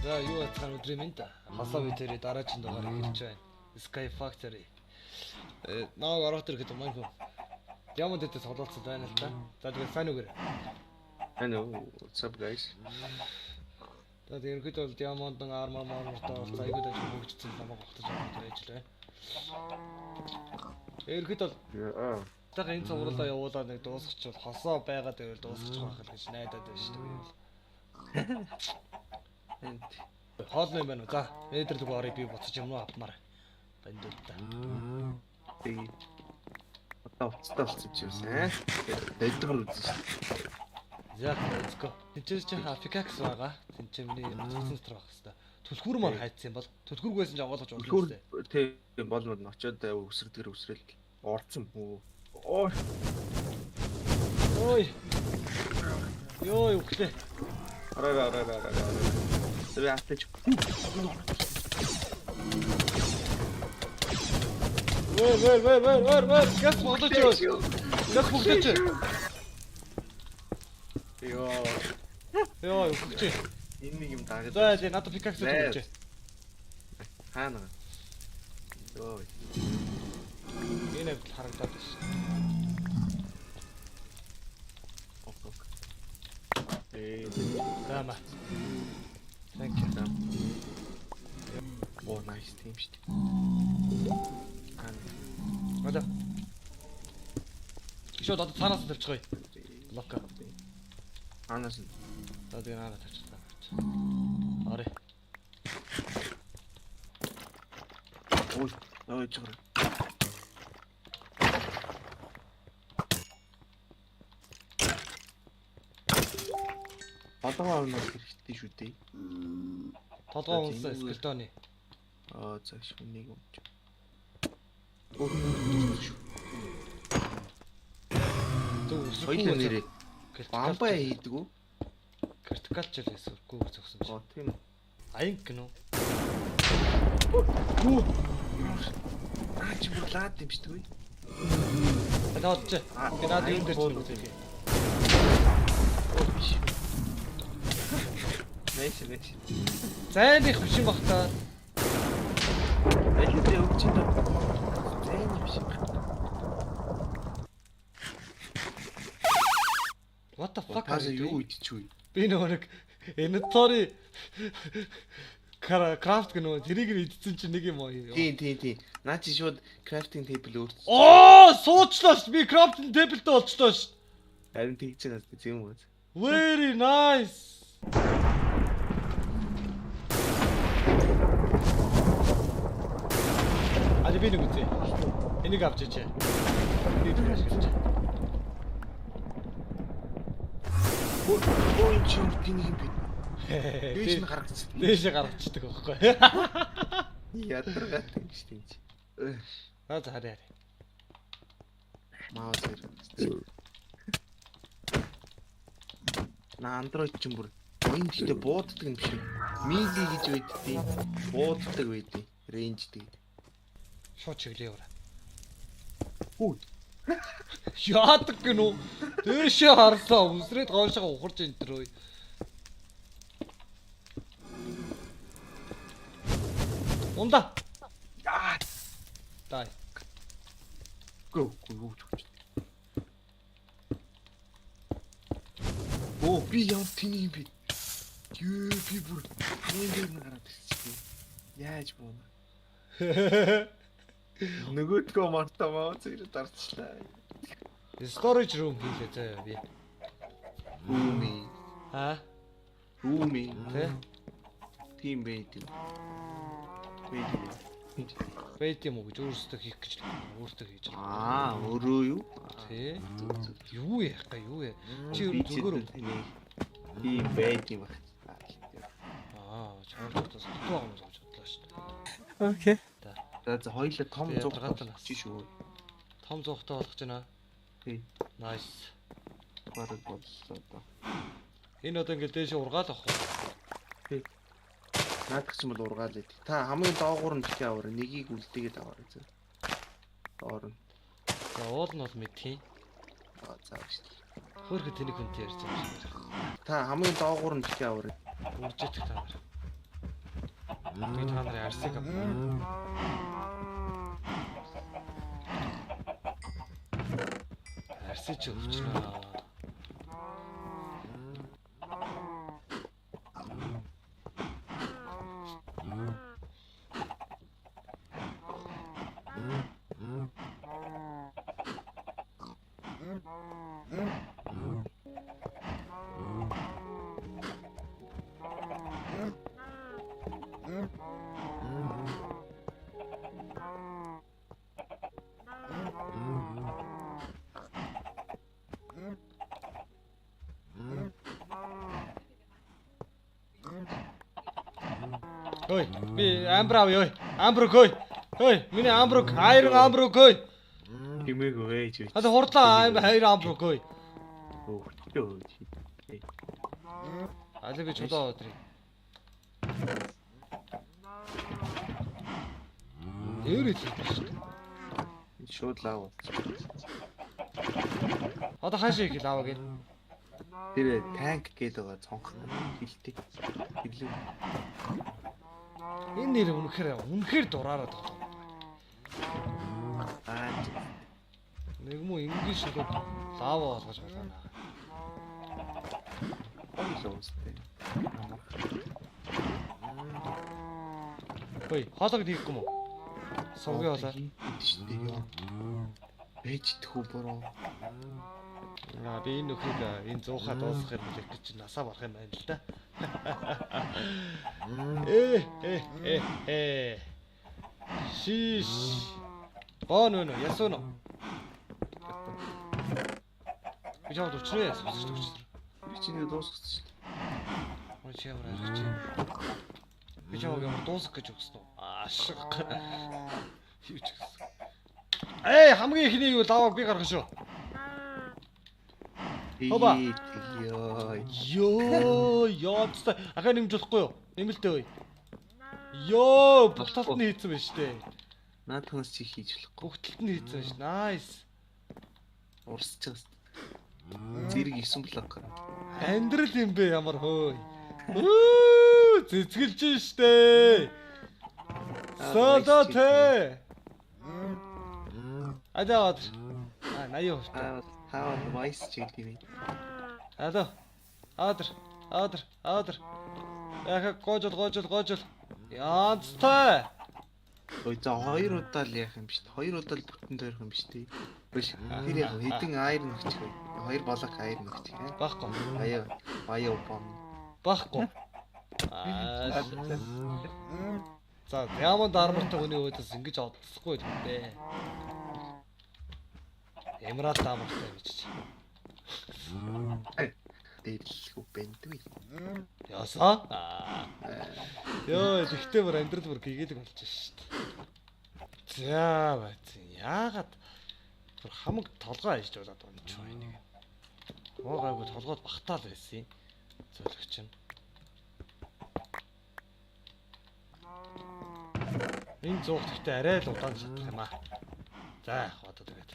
За юу яцхан өдрийн минь та. Хасаа битэрий дараагийн дугаар хэлж байна. Sky Factory. Наа ороод ирэхэд маань хүн. Diamond дэд тоглолцсон байна л та. За тэгээд сайн үгээр. Hello, what's up guys? За тэгээд ерөнхийдөө бол Diamond-ын армортой бол айгууд ажил хөгжсөн намайг огтож байгаа ажил байна. Ерөнхийдөө бол таг энэ цувралаа явуулаад нэг дуусгач бол хосоо байгаад байвал дуусгах байх л гэж найдаад байна шүү дээ. Энд Хоолны юм байна уу? За, эдэр луг орой би буцаж юм уу авмаар. Бандуудаа. би одоо уцтай болсон ч юусэн аа. Дэдгэр үзсэн шүү. За, let's go. Тэнцээ чи Афикакс байгаа. Тэнцээ миний цогцсон дотор байх хэвээр. Түлхүүр маань хайцсан бол түлхүүргүйсэн ч агуулгаж болно шүү. Тийм болмод нь очиод өсрэлдгэр өсрэл орцсон мүү. Ой. Ой. Йоо, үхлээ. Араа. Тэр атч. Вэр. Газ бодож. Газ бүгдэж. Йоо, үхчихэ. Энэ нэг юм дагаж. За, надад Афикакс өгч. Хаана. Йоо. Энэ харагдаад байна. Тама. Thank you. Oh, nice team шүү. Одоо. Шууд одоо цаанаас нь тавьчихъя. Лока. Анаас нь. За тэгээ наараа тавьчихлаа. Орой. Ой, чиг. Толгой авах хэрэгтэй шүү дээ. Толгой унсан скелетоны. За шүү нэг юм. Хоёул нэрээ бамбаа хийдэг үү? Картикалч л эсвэл зогсон чи. Тийм. Аян гинөө. Аач бурлаад юм шүү дээ. Одооч. Гэнаад юм дээр чинь үзээ. Нэш. Зайн их биш юм бах та. Элэдээ өгч юм даа. Зайн биш юм. What the fuck? Таа юу идчихвэ? Би нэг inventory крафт гэнэ тэрийг идсэн чинь нэг юм аа. Тийм. Наа чи шууд crafting table өөрч. Суучлаа ш. Би crafting table-тэй болчлоо ш. Харин тэгж байгаа тийм үү? Very nice. Ali би нэг үзье. Энийг авч ичээ. Би тэгэж гэж. Ой чи тийм би. Дээш нь гаргацсан. Дээшээ гаргацдаг байхгүй. Ядаргаад юм шүү дээ. Аа за харъя. Маа зэрэг. На Android ч юм бүр энэ дэхтэй бууддаг юм шиг. Мили гэж байдтий. Бууддаг байдтий. Рейнждэг. Шууд чиглээ яваа. Хүү. Яадаг гинөө. Дээшээ харсаа үсрээд гоошоо ухарч энэ төрөө. Унда. Дай. Го. Оо би яа тийм юм би. Юу би бүр энэ гараад ирчихсэн. Яаж боона. Нөгөөдгөө мартамаа зэрэг дарчлаа. Storage room хийлээ заяа би. Үми. Үми. Тэ? Тим бэйт. Бэйт юм уу гэж өөрөөсөө хийх гэж өөртөө хийж байгаа. Өөрөө юу? Тэ. Юу яах га юу яа. Чи зүгээр үү? Тим бэйт юм байна. Чамд сотоо юм гэж бодлоо шүү дээ. Окей. За хоёулаа том 100 чи шүү. Том 100-тай болгож байна. Тий. Nice. Бараг боллоо доо. Энэ одоо ингээд дээшээ ургаал авах уу? Тий. Наадах ч юм бол ургаал ээ. Та хамгийн доогуур нь битээ аваар нэгийг үлдээгээд аваарай зөө. Доор нь. За уул нь бол мэдхийн. За шүү. Хөөхө тэнийг хүнтэй ярьж байгаа юм шиг. Та хамгийн доогуур нь битээ аваарай. Үржих та. Би та нарын арсыг арсыг ч өвчнө. Ой, би амбрав ёо. Амбрук ой. Ой, миний амбрук, хайрын амбрук ой. Химээгүй ээж үү. Хада хурдлаа хайр амбрук ой. Өө. Аль би чулуу өдрий. Eerit шүү дээ. Шууд лав. Одоо хаашаа их лаваг ин. Тэр танк гэдэг байгаа цонх хилтэй. Хэрлээ. Энэ нэр үнэхээр дураараад байна. Нэг муу ингэ шиг лава болгож байна. Онцлоостэй. Ой, хоолойг хийхгүй юм уу? Сувгийн хоолой. Ээж тхүү бороо. Би энэ нөхрийг энэ 100-аа дуусгахыг хэлэх гэж насаа барах юм байна л да. Шиш. Нөө ясууно. Би жаад өчрөө яасан гэж байна. Би чиний дуусгасан шүү дээ. Ой чамраа гэж. Би жаад ямар дуусгах гэж өгсөн үү? Ашиг. Юу ч гэсэн. Хамгийн ихний юу лаваг би гаргах шүү. Хоба. Ёо, ахаа нэмж болохгүй юу? Нэмэлтэй ой. Ёо, бүх талд нь хийсэн байна шүү дээ. Наадхаас чи хийж болохгүй. Бүх талд нь хийсэн шүү. Nice. Урсч байгаа. Зэрэг 9 блок. Амьдрал юм бэ ямар хөөй. Цэцгэлж штэ. Солоте. Адаад. 80%. Хаа вайс чиглэв. Алло. Аадр. Яха гоожол. Янцтай. Ой за 2 удаа л яах юм биш. 2 удаа л бүтэн дөрөх юм биш тий. Биш. Тэр яг хэдэн айр нөхчих вэ? 2 балак айр нөхчих ээ. Баггүй. Баяа бом. Баггүй. За яман дармартай хүний өөдөөс ингэж одсохгүй юм бэ. Эмрат дармартай гэж. Дэлхүү бэнтвэ. Ясаа? Ёо, ихтэй бүр амьдрал бүр гэгээлэг болж шít. За бац. Яагаад бүр хамаг толгой ажиж болоод байгаа юм ч бай нэг. Гоогайгүй толгойд багтаал байсан юм. Зөвлөгч нь. Энэ зуух гэхдээ арай л удаан шатах юм аа. За одоо тэгээд.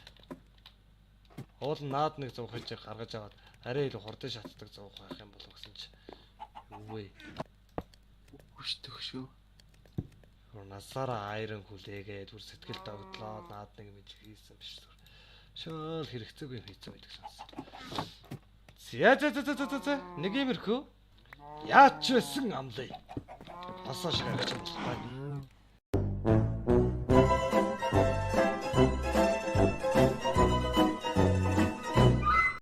Уул наад нэг зуух хийж гаргаж аваад арай илүү хурдан шатдаг зуух байх юм болов гэсэн чи. Юу вэ? Хүчтөх шүү. Насаараа айрын хүлээгээд бүр сэтгэл догтлоо наад нэг юм хийсэн биш зүгээр. Шоол хэрэгцээгүй юм хийсэн байдаг сонс. За. Нэг юмэрхүү. Яач байсан амлаа. Басаа шиг аргач юм болохгүй.